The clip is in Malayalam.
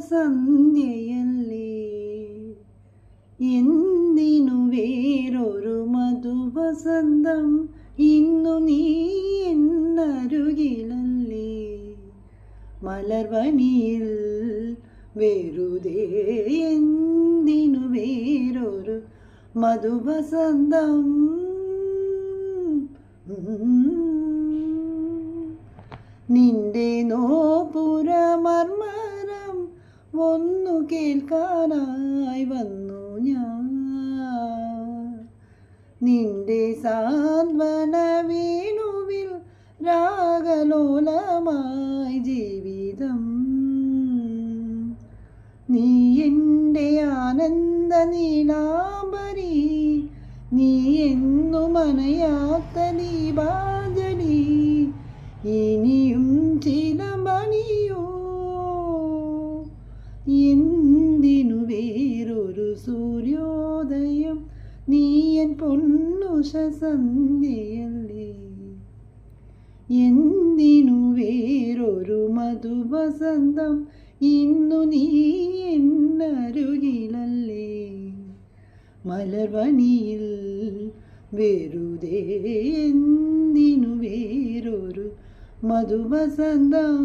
സന്ധ്യയല്ലേ, എന്തിനു വേറൊരു മധുവസന്തം, ഇന്നു നീ എന്നരുകിലല്ലേ. മലർവനിയിൽ വെറുതെ എന്തിനു വേറൊരു മധുവസന്തം. നിന്റെ നോപുരമർമരം ഒന്നു കേൾക്കാനായി വന്നു ഞാൻ. നിന്റെ സാന്ത്വന വേണുവിൽ രാഗലോലമായി ജീവിതം. നീ എൻ്റെ ആനന്ദ നീലാംബരി, നീ എന്നു മനയാത്ത ദീപാഞ്ജലി. ഇനിയും ചിലമ്പണിയോ, എന്തിനു വേറൊരു സൂര്യോദയം, നീ എൻ പൊന്നുഷ സന്ധ്യയല്ലേ. എന്തിനു വേറൊരു മധുവസന്തം, ഇന്നു നീ എന്നരുകിലല്ലേ. മലർവനിയിൽ വെറുതെ എന്തിനു വേറൊരു മധുവസന്തം.